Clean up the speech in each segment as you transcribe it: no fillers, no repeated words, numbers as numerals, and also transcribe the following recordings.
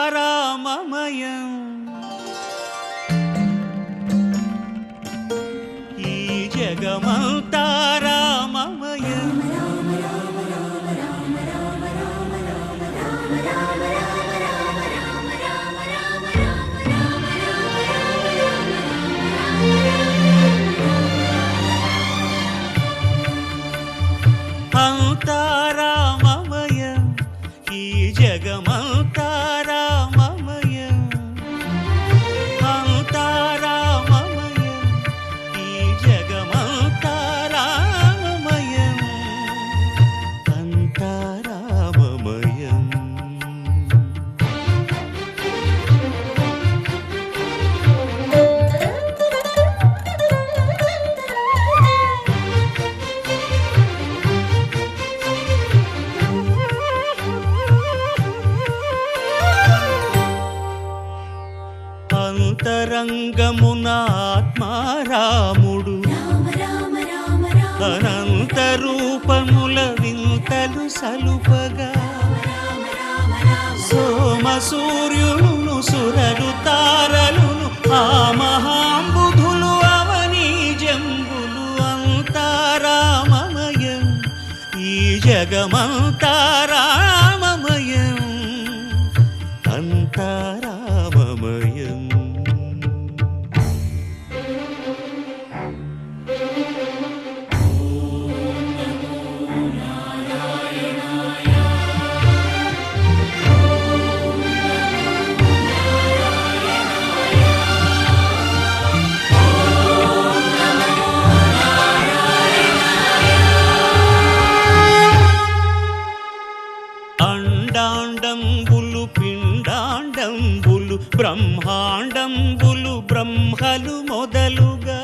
అంతారామమయం ఈ జగమంతారామమయం అంతారామమయం ఈ జగమంతారామమయం అంతారామమయం ఈ జగమంతారామమయం అంతారామమయం అంతరంగమున ఆత్మారాముడు అనంత రూపముల వింతలు సలుపగా సోమ సూర్యులను సురలు తారలును ఆ మహాంబుధులు అవనీ జంబులు అంతారామమయం ఈ జగమంతారామమయం అంతారామమయం అండాండంబులు పిండాండంబులు బ్రహ్మాండంబులు బ్రహ్మలు మొదలుగా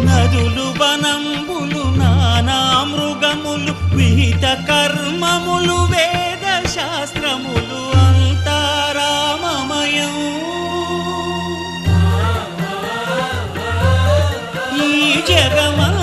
నదులు వనంబులు నానా మృగములు విహిత కర్మములు వేద శాస్త్రములు అంతారామమయం ఈ జగమంతారామమయం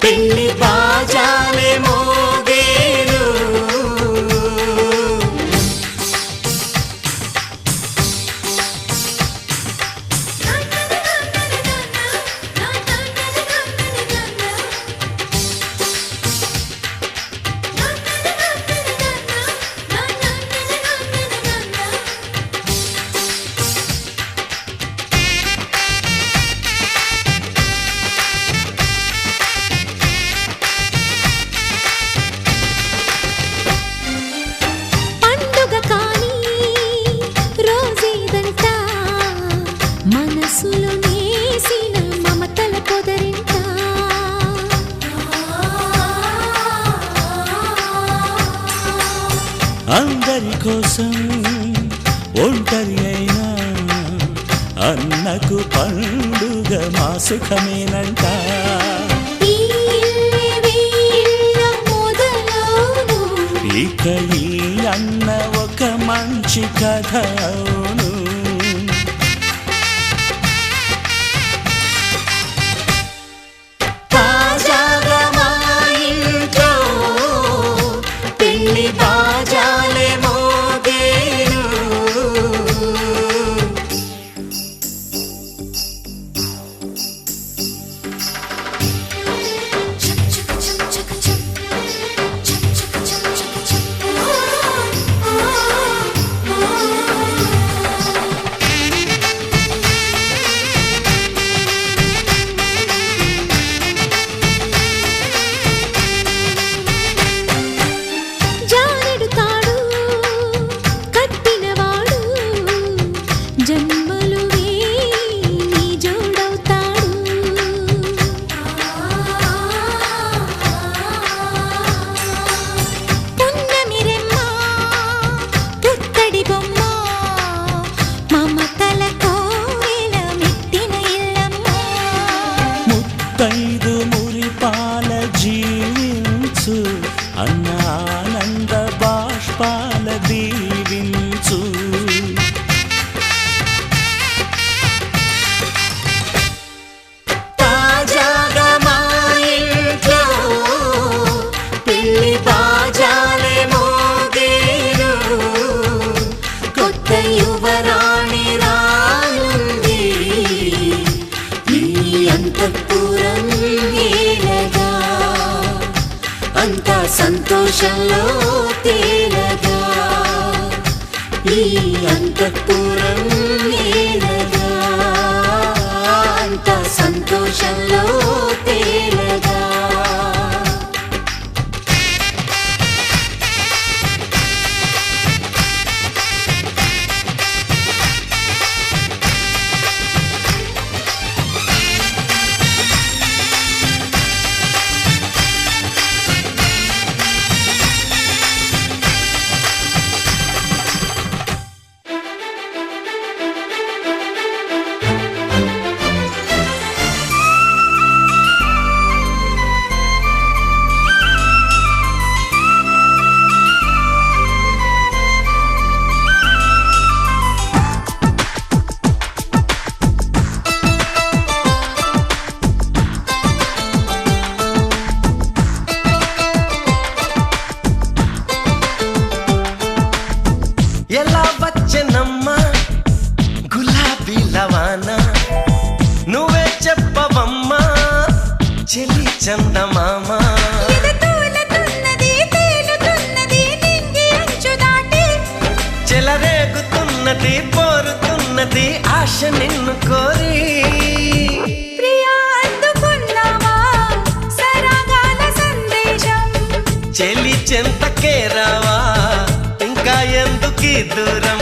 పెళ్లి బాజాలే మోగేను అందరి కోసం ఒంటరి అయినా అన్నకు పండుగ మా సుఖమేనంట. ఇక ఈ అన్న ఒక మంచి కథ అవును. తాజాగా మా ఇంట్లో పెళ్లి బాజాలే మోగేను. ముత్తైదు మురిపాల జీవించు అన్న ఆనంద బాష్పాల దీవించు. తాజాగా మా ఇంట్లో పెళ్లి బాజాలే మోగేను. కొత్త యువరాణి రానుంది ఈ అంతఃపురం ఏలగా. అంతా సంతోషంలో తేలగా ఈ అంతఃపురం ఏలగా. అంతా సంతోషంలో తేలగా. ఎలా వచ్చనమ్మా గులాబీల వాన, నువ్వే చెప్పవమ్మా చెలి చందమామ. చెలరేగుతున్నది పోరుతున్నది ఆశ నిన్ను కోరి. చెలి చెంతకే రావా ఇంకా ఎందుకీ దూరం.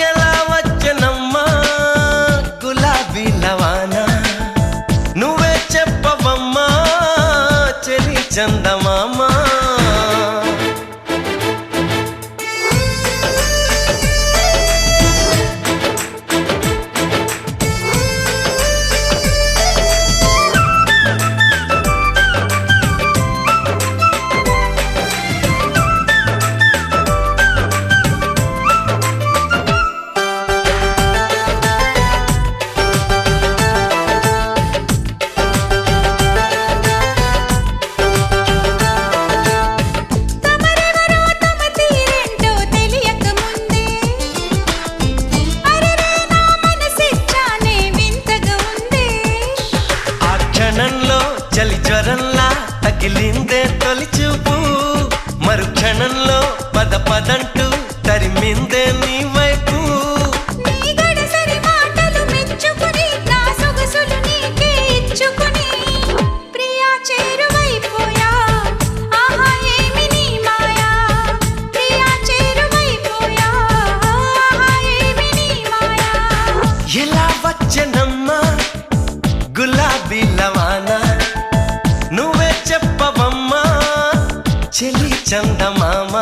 ఎలా వచ్చనమ్మా గులాబీల వాన, నువ్వే చెప్పవమ్మా చెలి చందమామ. చలి జ్వరంలా తగిలిందే తొలి చూపు, మరుక్షణంలో పద పదంటూ తరిమిందే నీ వైపు. ఎలా వచ్చనమ్మా గులాబీల వాన, నువ్వే చెప్పవమ్మా చెలి చందమామ.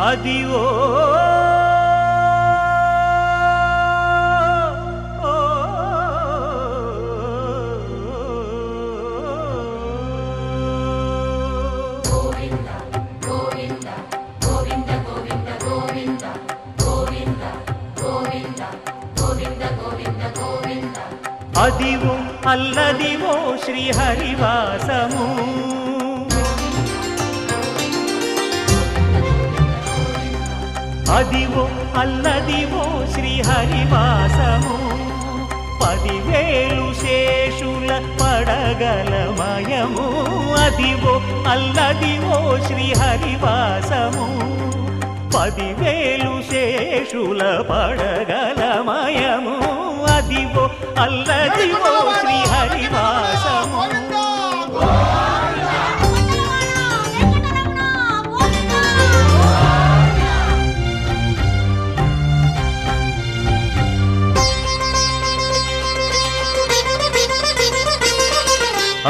అదివో అదివో అల్లదివో శ్రీహరివాసము అదివో అల్లదివో శ్రీహరివాసము 10,000 శేషుల పడగలమయము అదివో అల్లదివో శ్రీహరివాసము 10,000 శేషుల పడగలమయము అదివో అల్లదివో శ్రీహరివాసము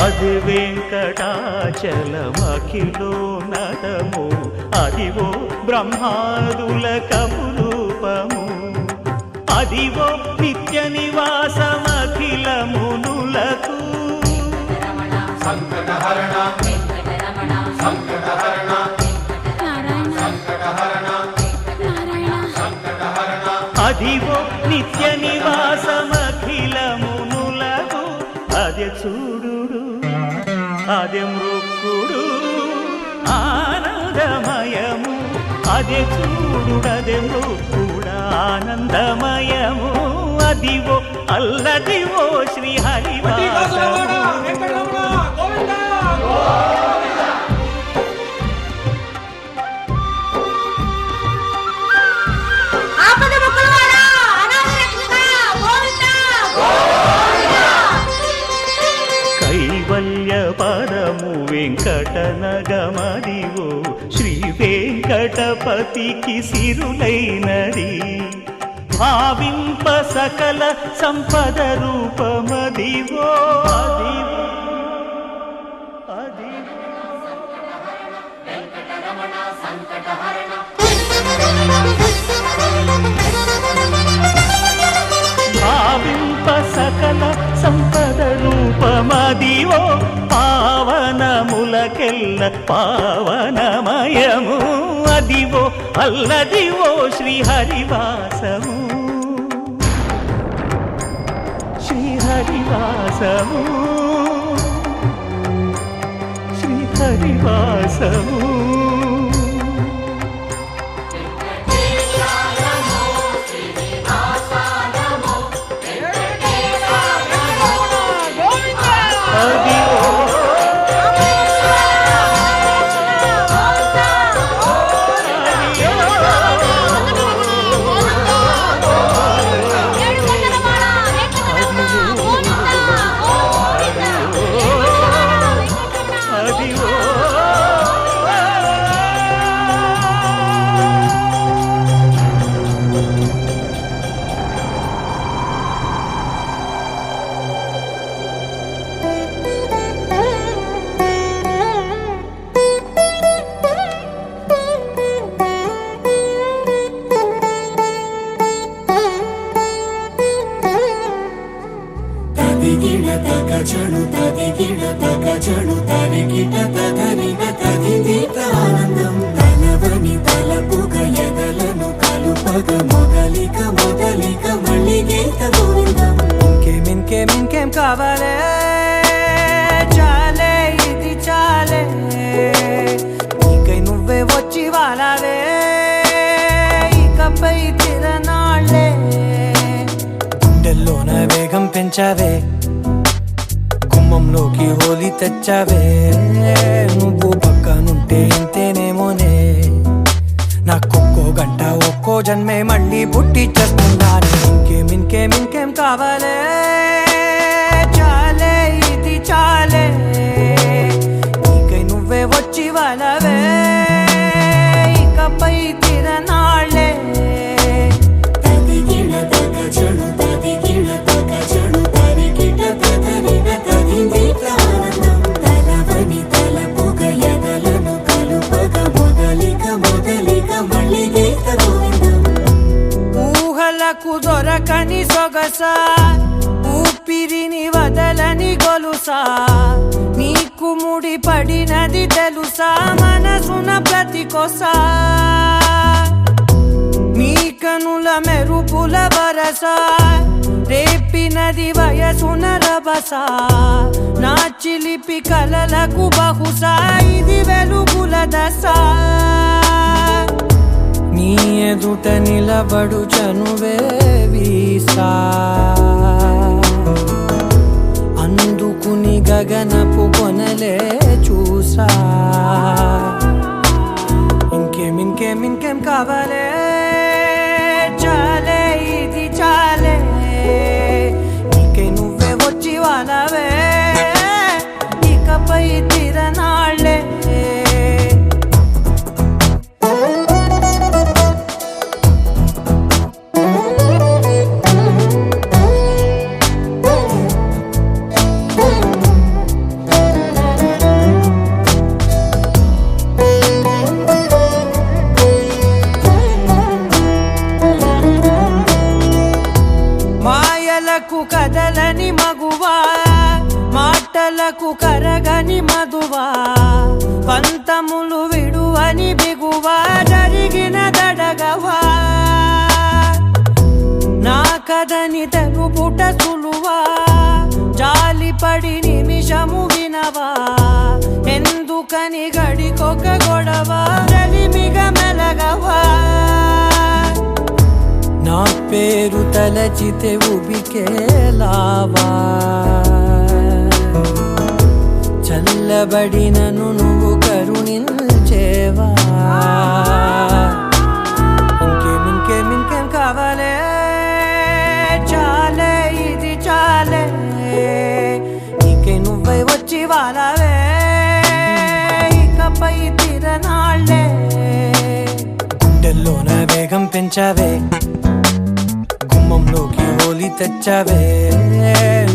అది వెంకటాచలమఖిలోన్నతము అదివో బ్రహ్మాదుల కపురూపము అదివో నిత్య నివాసమఖిలమునులకు సంకటహరణ సంకటహరణ సంకటహరణ అదివో నిత్య నివాసమఖిలమునులకు అదే చూడు అదే మృక్కుడు ఆనందమయము అదే చూడుడదే మృక్కుడు ఆనందమయము అదివో అల్లదివో శ్రీహరివాసము పరము వెంకటనగమదివో శ్రీ వెంకటపతికి సిరులైనది భావింప సకల సంపద రూపమదివో అదివో భావింప సకల సంపద రూపమదివో పావనములకెల్ల పావనమయము అదివో అల్లదివో శ్రీహరివాసము శ్రీహరివాసము శ్రీహరివాసము ఇంకేం కావాలే చాలే ఇది చాలే నీకై నువ్వే వచ్చి వాలావే ఇకపై తిరనాళ్ళే గుండెల్లోన వేగం పెంచావే గుమ్మంలోకి హోలీ తెచ్చావే నువ్వు పక్కనుంటే ఇంతేనేమోనే నాకొక్కో గంట ఒక్కో జన్మే మళ్ళీ పుట్టి చేస్తున్నాను ఇంకేం కావాలే చాలే ఇది చాలే నీకై నువ్వే వచ్చి వాలవే ఇకపై తిరనాళ్ళే మొదలిక కలలకు దొరకని సొగస ఊపిరిని వదలని గొలుసా నీకు ముడి పడినది తెలుసా మనసున ప్రతి కొసా నీ కనుల మెరుపుల వరస రేపినది వయసున రభస నా చిలిపి కలలకు బహుశా ఇది వెలుగుల దశ నీ ఎదుట నిలబడు చనువే వీసా అందుకుని గగనపు కొనలే చూసా ఇంకేం కావాలే చాలే ఇది చాలే నీకే నువ్వే వచ్చి వాళ్ళవే ఇకపై తిరనాళ్ళే కదలని మగువా మాటలకు కరగని మధువా పంతములు విడువని బిగువా జరిగిన దడగవా నా కదని తెలుపుట సులువా జాలిపడి నిమిషము వినవా ఎందుకని గడికొక గొడవ రలిమిగ మెలగవా నా పేరు తలచితే ఉబికేలావా చల్లబడినను నువ్వు కరుణించేవా ఇంకేం కావాలే చాలే ఇది చాలే నీకే నువ్వై వచ్చి వాళ్ళవే ఇకపై తిరనాళ్ళే గుండెల్లోన వేగం పెంచావే గుమ్మంలోకి హోలీ తెచ్చావే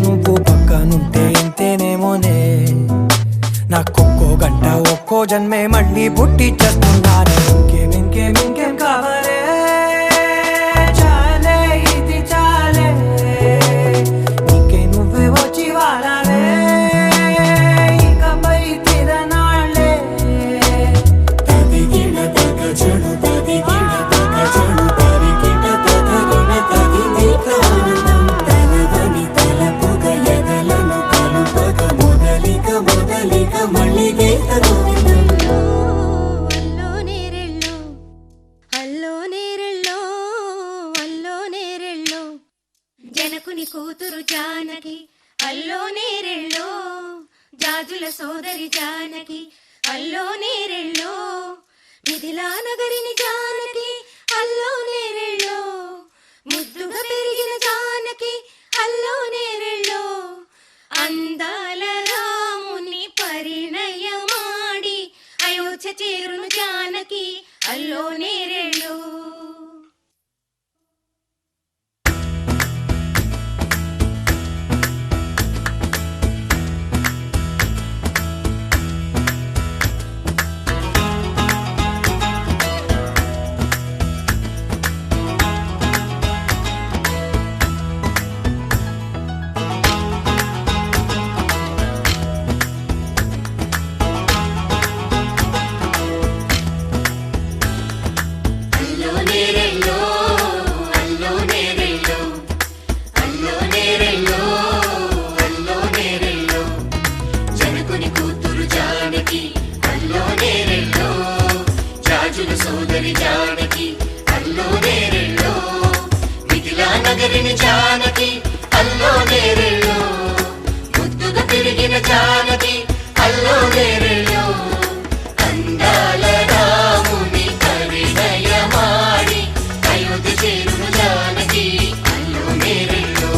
నువ్వు పక్కనుంటే ఇంతేనేమోనే నాకొక్కో గంట ఒక్కో జన్మే మళ్ళీ పుట్టి చేస్తున్నానే ఇంకేం కావాలే చాలే ఇది చాలే నీకే నువ్వే వచ్చి వాళ్ళవే ఇకపై తిరనాళ్ళే తదిగిన తగ చెడు తదిగిన తగ చెడు తరిగిన తగరిన తదిగిక ఆనందం తలవని తలపుగ ఎదలను కలుపగ మొదలిక మళ్ళీ గీత గోవిందం జనకుని కూతురు జానకి అల్లో నేరెళ్ళో జాజుల సోదరి జానకి అల్లో నేరెళ్ళో మిథిలా నగరిని జానకి అల్లో నేరెళ్ళో ముద్దుగా పెరిగిన జానకి అల్లో నేరెళ్ళో అందాల రాముని పరిణయమాడి అయోధ్య చేరును జానకి అల్లో నేరెళ్ళో సోదరి జానకి అల్లో నేరెళ్ళో మిథిలా నగరిని జానకి అల్లో నేరెళ్ళో ముద్దుగా పెరిగిన జానకి అల్లో నేరెళ్ళో అందాల రాముని పరిణయమాడి అయోధ్య చేరును జానకి అల్లో నేరెళ్ళో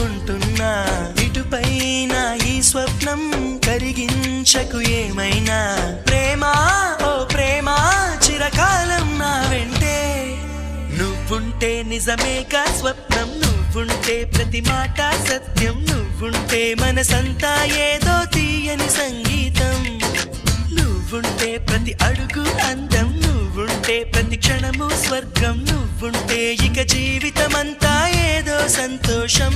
అనుకుంటున్నా ఇటుపైన ఈ స్వప్నం కరిగించకు ఏమైనా ప్రేమ ఓ ప్రేమ చిరకాలం నా వెంటే నువ్వుంటే నిజమేగా స్వప్నం నువ్వుంటే ప్రతి మాట సత్యం నువ్వుంటే మనసంతా ఏదో తీయని సంగీతం నువ్వుంటే ప్రతి అడుగు అందం నువ్వుంటే ప్రతి క్షణము స్వర్గం నువ్వుంటే ఇక జీవితమంతా ఏదో సంతోషం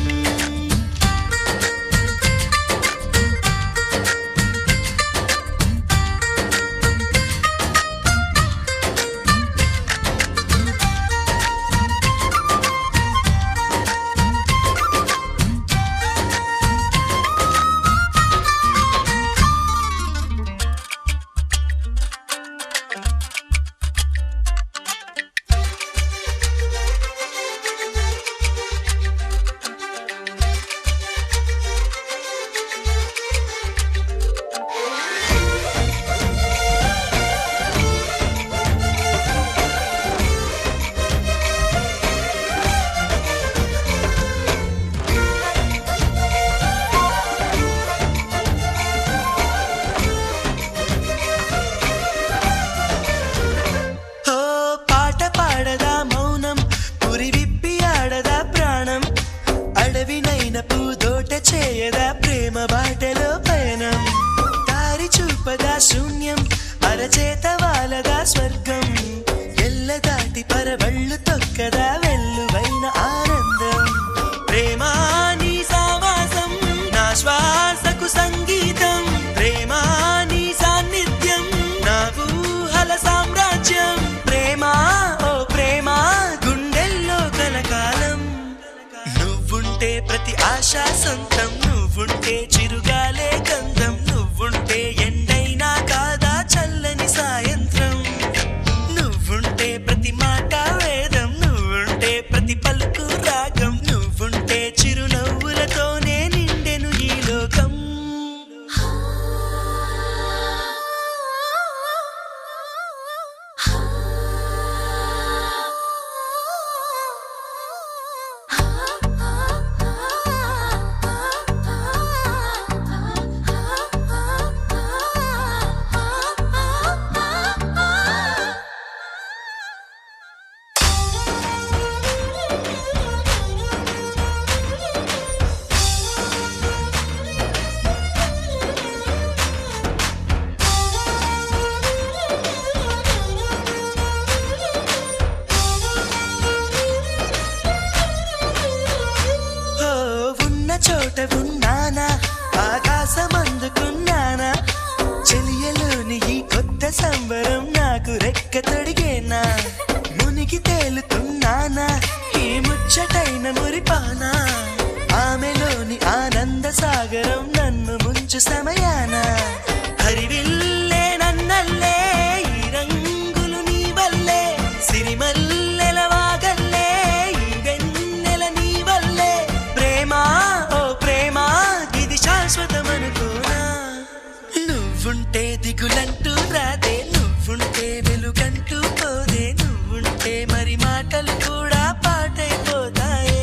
చేయదా ప్రేమ బాటలో పయనం దారి చూపదా శూన్యం అరచేత వాలదా స్వర్గం ఎల్ల దాటి పరవళ్ళు తొక్కదా వెల్లువైన ఆనందం ప్రేమ నీ సావాసం నా శ్వాసకు సంగీతం ప్రేమ నీ సాన్నిధ్యం నా ఊహల సామ్రాజ్యం ప్రేమ ఓ ప్రేమ గుండెల్లో కలకాలం నువ్వుంటే ప్రతి ఆశ సొంతం నువ్వుంటే చిరుగాలే గంధం నువ్వుంటే ఎండైనా కాదా చల్లని సాయంత్రం నువ్వుంటే ప్రతి మాట వేదం నువ్వుంటే ప్రతి పలుకు రాగం నువ్వుంటే చిరునవ్వులతోనే నిండెను ఈ లోకం చోట ఉన్నానా ఆకాశమందుకున్నానా చెలియలోని ఈ కొత్త సంబరం నాకు రెక్క తొడిగేనా మునిగి తేలుతున్నానా ఈ ముచ్చటైన మురిపానా ఆమెలోని ఆనంద సాగరం నన్ను ముంచు సమయాన హరివిల్లే నన్నల్లే ఈ రంగులు నీ వల్లే సిరిమల్లెల వాగల్లే ఈ వెన్నెల నీ వల్లే ప్రేమ శాశ్వతమనుకోనా నువ్వుంటే దిగులంటూ రాదే నువ్వుంటే వెలుగంటూ పోదే నువ్వుంటే మరి మాటలు కూడా పాటైపోతాయే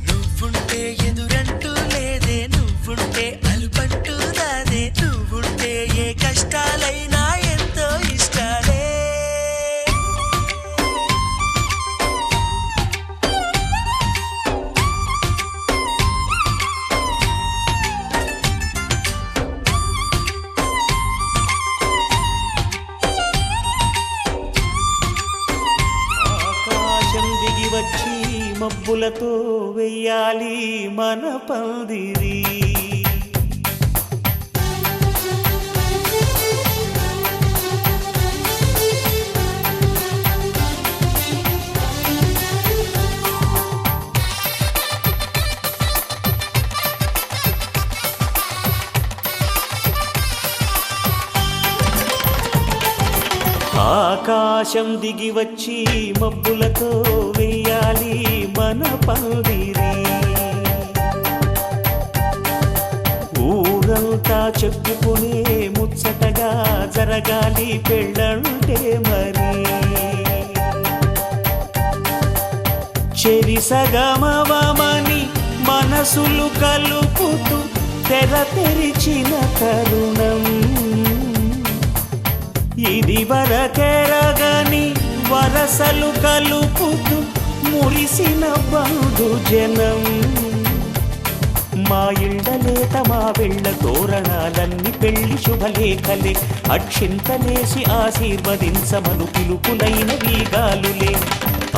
నువ్వుంటే ఎదురంటూ లేదే నువ్వుంటే అలుపంటూ రాదే నువ్వుంటే ఏ కష్టాలైనా ఎంతో ఇష్టాలే వచ్చి మబ్బులతో వెయ్యాలి మన పందిరి ఆకాశం దిగి వచ్చి మబ్బులతో వెయ్యాలి మన పందిరి ఊరంతా చెప్పుకునే ముచ్చటగా జరగాలి పెళ్ళంటే మరి చెరి సగమవమని మనసులు కలుపుతూ తెర తెరిచిన తరుణం ఇది వరకెరగని వరసలు కలుపుతూ మురిసిన బంధుజనం మా ఇళ్ళలేత మా వెళ్ళ తోరణాలన్నీ పెళ్లి శుభలేఖలే అక్షింతలేసి ఆశీర్వదించమను పిలుపులైన వీగాలులే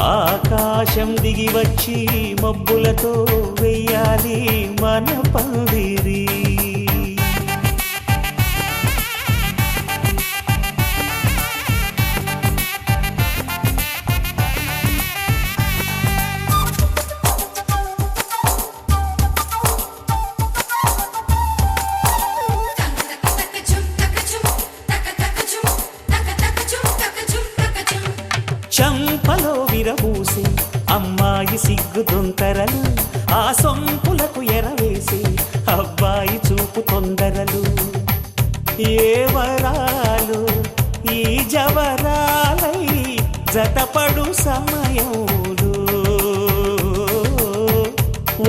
ఆకాశం దిగి వచ్చి మబ్బులతో వెయ్యాలి మన పందిరి చంపలో విరబూసి అమ్మాయి సిగ్గు దొంతరలు ఆ సొంపులకు ఎరవేసి అబ్బాయి చూపు తొందరలు ఏ వరాలు ఈ జవరాలై జతపడు సమయంలో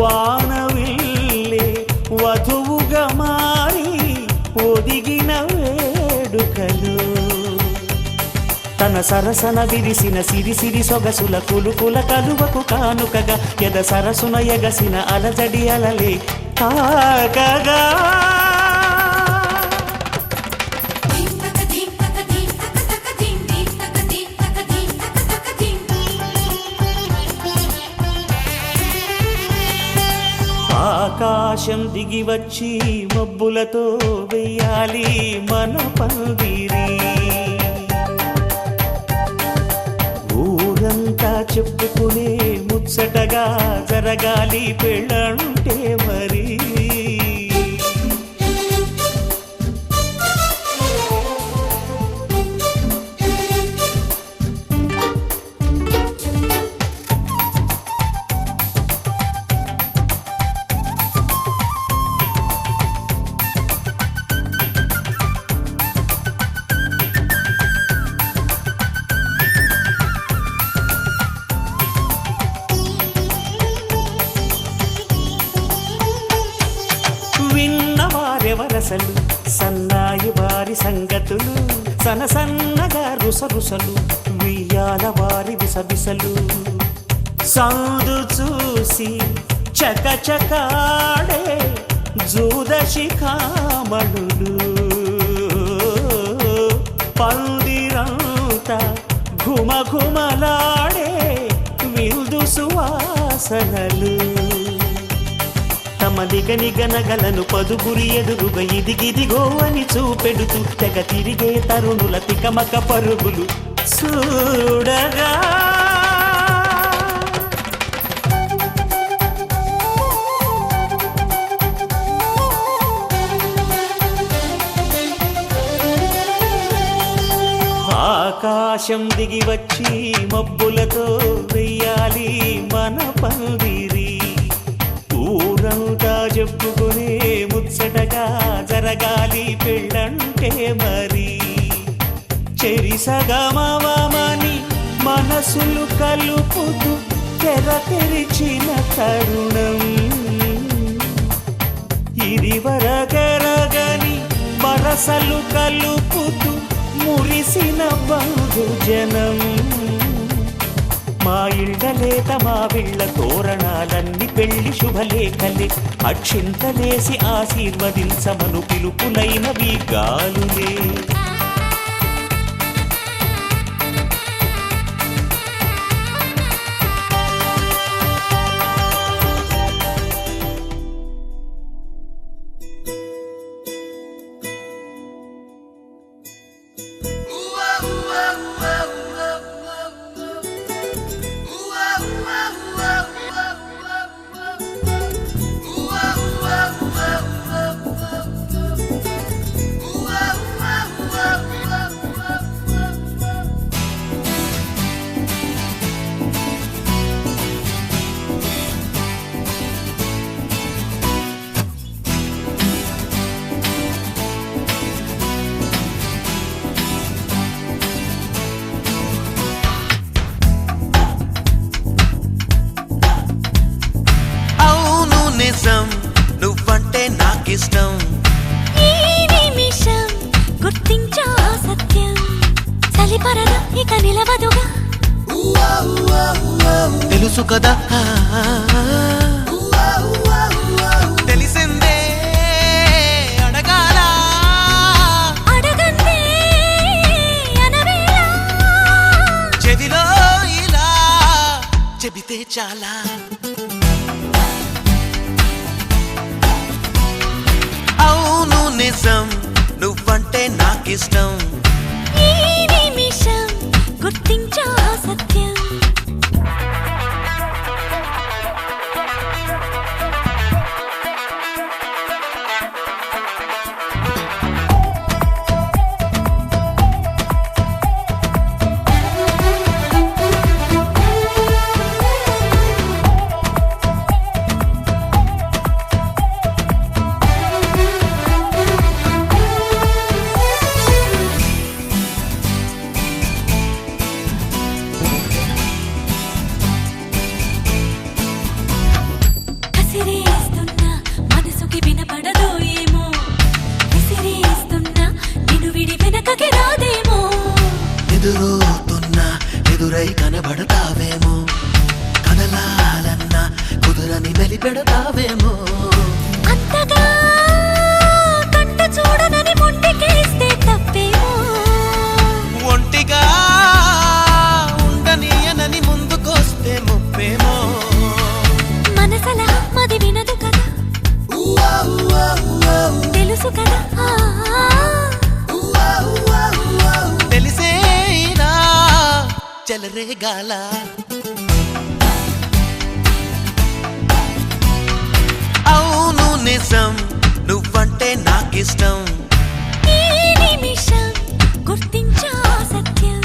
వానవిల్లే వధువుగా మారి ఒదిగిన వేడుకలు తన సరసన విరిసిన సిరిసిరి సొగసుల కులుకుల కలువకు కానుకగా ఎద సరసున ఎగసిన అలజడి అలలే కాకగా ఆకాశం దిగి వచ్చి మబ్బులతో వెయ్యాలి మన పందిరి ఊరంతా చెప్పుకునే ముచ్చటగా జరగాలి పెళ్ళంటే మరి విన్నవారెవరసలు సన్నాయి వారి సంగతులు సనసన్నగా రుసరుసలు వియ్యాల వారి విసవిసలు సౌదు చూసి చకచకాడే జూదశిఖామణులు పందిరంతా ఘుమఘుమలాడే విందు సువాసనలు తమ నిగనిగనగలను పదుగురి ఎదురుగా ఇదిగిదిగో అని చూపెడుతూ తెగ తిరిగే తరుణుల తికమక పరుగులు చూడగా ఆకాశం దిగి వచ్చి మబ్బులతో వెయ్యాలి మన పందిరి ఊరంతా చెప్పుకునే ముచ్చటగా జరగాలి పెళ్ళంటే మరి చెరిసగమవమని మనసులు కలుపుతూ తెర తెరిచిన తరుణం ఇది వరగరగని వరసలు కలుపుతూ మురిసిన బంధుజనం మా ఇళ్ళలేత మా వీళ్ళ తోరణాలన్నీ పెళ్లి శుభలేఖలే అక్షింతలేసి ఆశీర్వదించమను పిలుపులైనవి గాలులే నాకిష్టం. ఈ నిమిషం గుర్తించా సత్యం చలిపరద ఇక నిలవదుగా తెలుసు కదా తెలిసిందే అడగాల అడగందే అనవేళ చెవిలో ఇలా చెబితే చాలా. అవును నిజం నువ్వంటే నాకిష్టం. ఈ నిమిషం గుర్తించా సత్యం కసిరేస్తున్నా మనసుకి వినపడదో ఏమో విసిరేస్తున్నా నిన్ను విడి వెనకకి రాదేమో ఎదురవుతున్నా ఎదురై కనబడతావేమో కదలాలన్నా కుదురని మెలిపెడతావేమో. అంతగా కంట చూడనని మొండికేస్తే తప్పేమో ఒంటిగా ఉండనీయనని ముందుకొస్తే ముప్పేమో. మనసలా మది వినదు కదా తెలుసు కదా తెలిసేనా చెలరేగాల. అవును నిజం నువ్వంటే నాకిష్టం. ఈ నిమిషం గుర్తించా సత్యం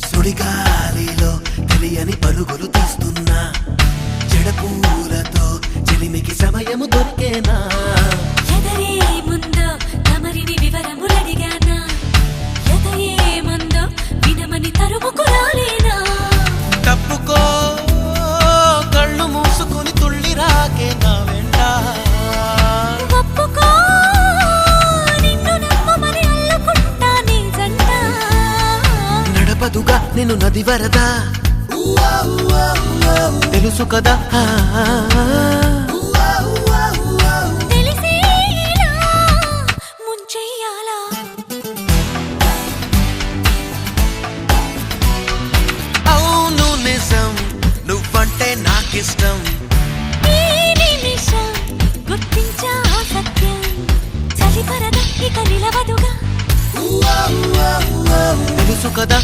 సుడిగాలిలో తెలియని పరుగులు తీస్తున్నా జడపూలతో చెలిమికి సమయము దొరికేనా. ఎదరే ముందో తమరిని వివరములడిగానా ఎదయే ముందో వినమని తరుముకు రాలేనా తప్పుకో కళ్ళు మూసుకుని తుళ్ళి రాకే నా వెంట. ఒప్పుకో నిన్ను నమ్మమని అల్లుకుంటా నీ జంట నడపదుగా నేను నది వరద తెలుసు కదా తెలిసేలా ముంచెయ్యాలా అవును నిజం నువ్వంటే నాకిష్టం. ఈ నిమిషం గుర్తించా సత్యం చలిపరద ఇక నిలవదుగా తెలుసు కదా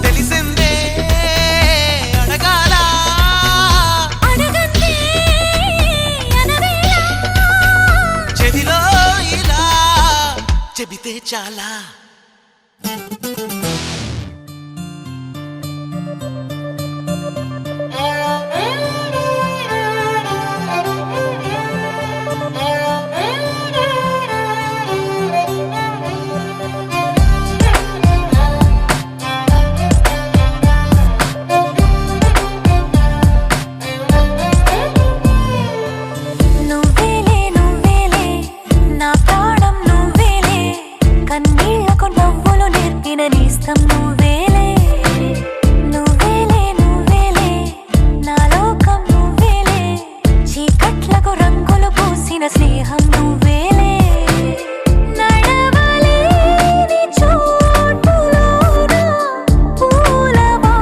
తెలిసిందే అడగాల అడగందే అనవేళ చెవిలో ఇలా చెబితే చాలా. నువ్వేలే నువ్వేలే నా ప్రాణం నువ్వేలే కన్నీళ్లకు నవ్వులు నేర్పిన నేస్తం నువ్వేలే నువ్వేలే నువ్వేలే నా లోకం నువ్వేలే చీకట్లకు రంగులు పూసిన స్నేహం నువ్వేలే నడవలేని చోటులోన పూలవా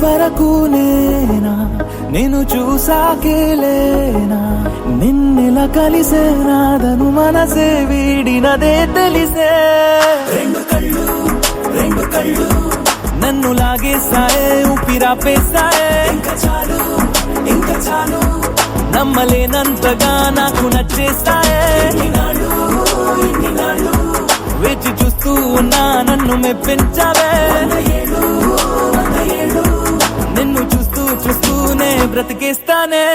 వరకు నేనా నేను చూసాకేలేనా నిన్నెలా కలిసేనాదను మనసే వీడినదే తెలిసే రెండు కళ్ళు నన్ను లాగేసాయే ఊపిరాపేసాయే ఇంకా చాలు నమ్మలేనంతగా నాకు నచ్చేస్తాయే వేచి చూస్తూ ఉన్నా నన్ను మెప్పించావే నిన్ను చూస్తూనే బ్రతికేస్తానే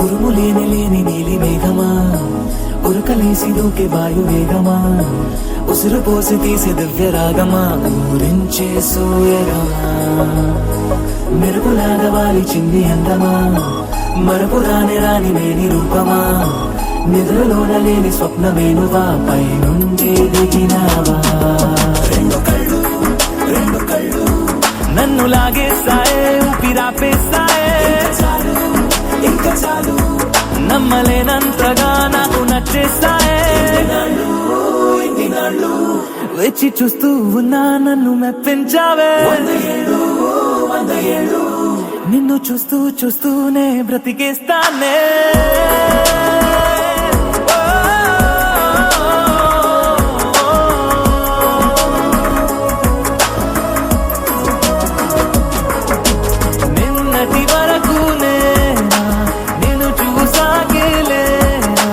ఉరుము లేని నీలి మేఘమా ఉరకలేసి దూకే వాయు వేగమా ఉసురు పోసి తీసే దివ్య రాగమా ఊరించే సూయగమా మెరుపులాగా వాలి చింది అందమా మరపు రాని మేని రూపమా నిద్రలోన లేని స్వప్నమేనువా పై నుండి దిగినావా రెండు కళ్ళు నన్ను లాగేసాయే ఊపిరాపేసాయే ఇంకా చాలు నమ్మలేనంతగా నాకు నచ్చేస్తాయే వేచి చూస్తూ ఉన్నా నన్ను మెప్పించావే నిన్ను చూస్తూనే బ్రతికేస్తానే నిన్నటి వరకు నేను చూసాకేలేనా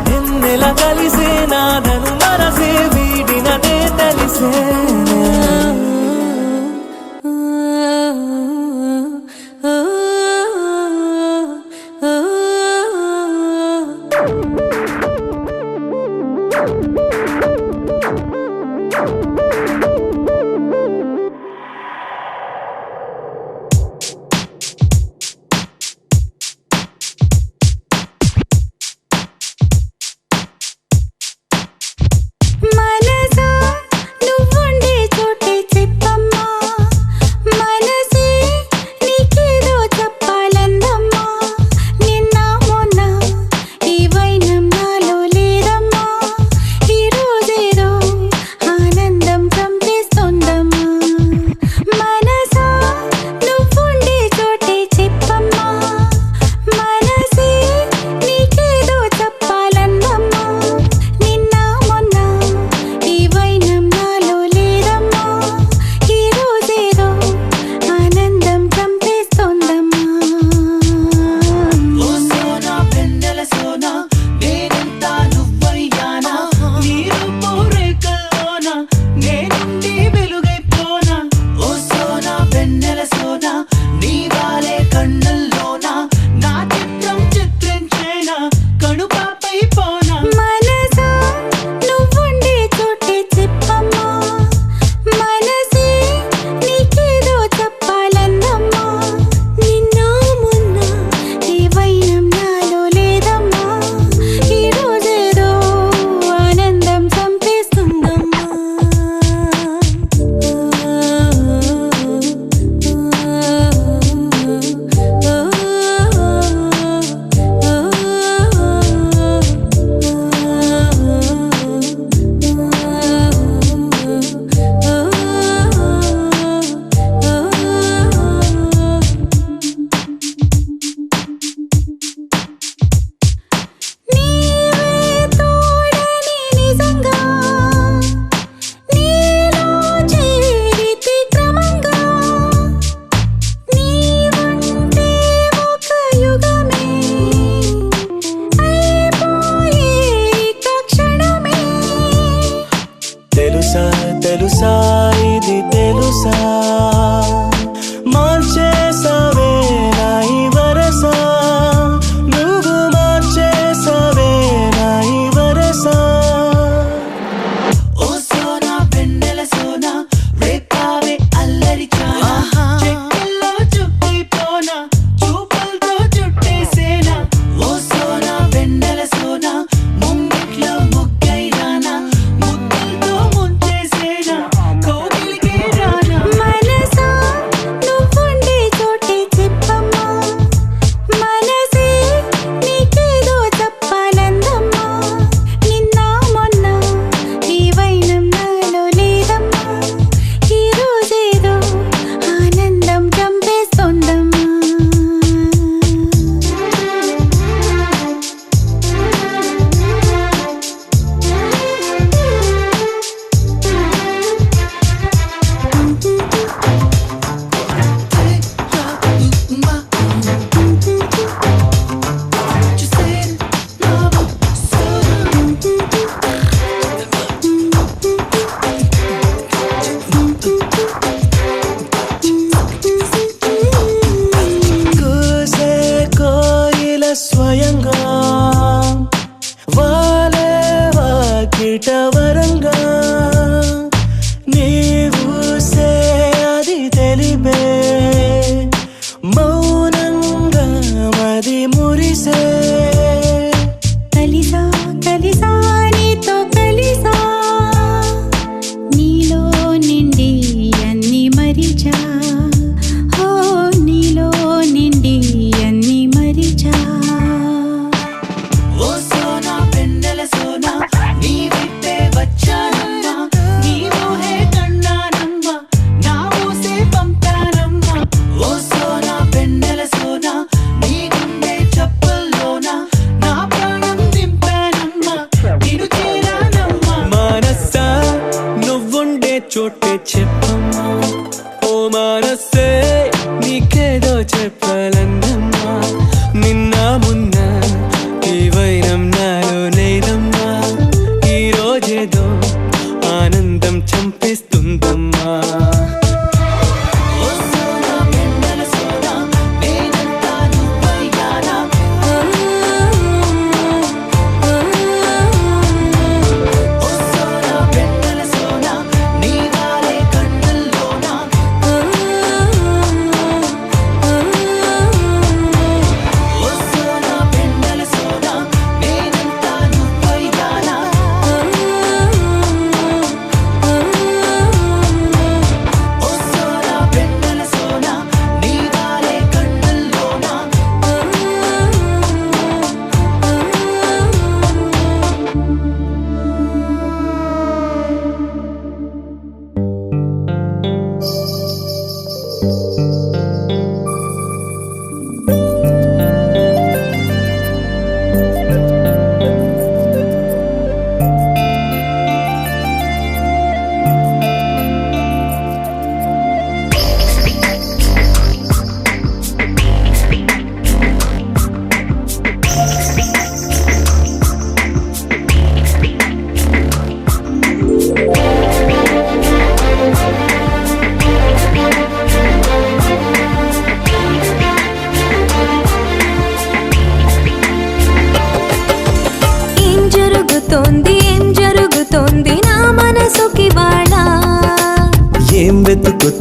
నిన్నెలా కలిసేనాదను మనసే వీడినదే తెలిసే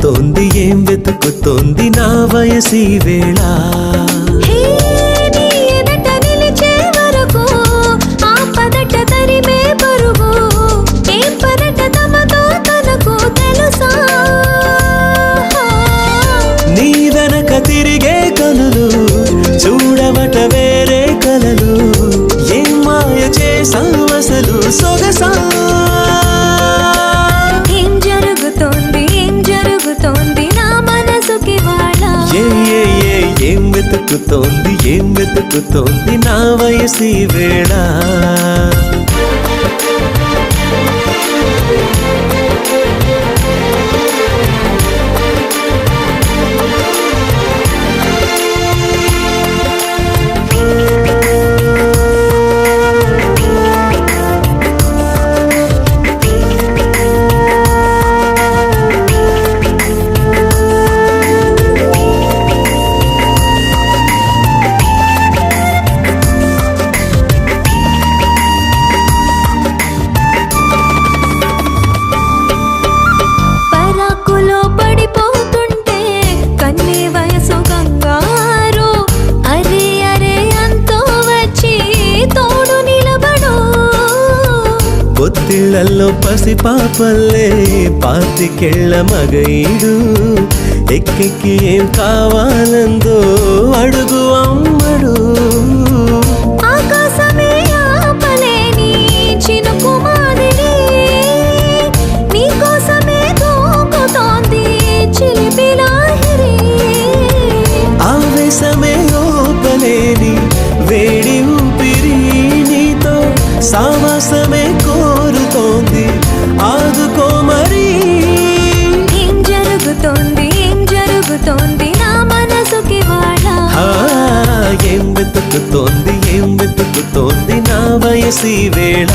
వెతుకుతోంది ఏం వెతుకుతోంది నా వయసి వేళ హే నీ ఎదట నిలిచే వరకు ఆ పదట తరిమే పరుగు ఏం పరట తమతో తనకు తెలుసా నీ వెనక తిరిగే కనులు చూడవట వేరే కలలు ఏం మాయ చేసావసలు సొగసా ఏం జరుగుతోంది నా మనసుకి వాళ్ళ ఏం వెతుకుతోంది నా వయసి వేళ పరాకులో పడిపోతుంటే కన్నే వయసు గంగారు అరే అరే అంతో వచ్చి తోడు నిలబడు పొత్తిళ్లలో పసిపాపల్లే పాతికెళ్ళ మగైడు ఎక్కెక్కి ఏం కావాలందో అడుగు అమ్మడు ఆకాశమే ఆపలేని చినుకు మాదిరి నీకోసమే దూకుతోంది చిలిపి లాహిరి ఆవేశమే ఓపలేని వేడి ఊపిరి నీతో సావాసమే కోరుతోంది ఆదుకో మరి ఏం జరుగుతోంది నా మనసుకి వాళ్ళ ఏం వెతుకుతోంది నా వయసి వేళ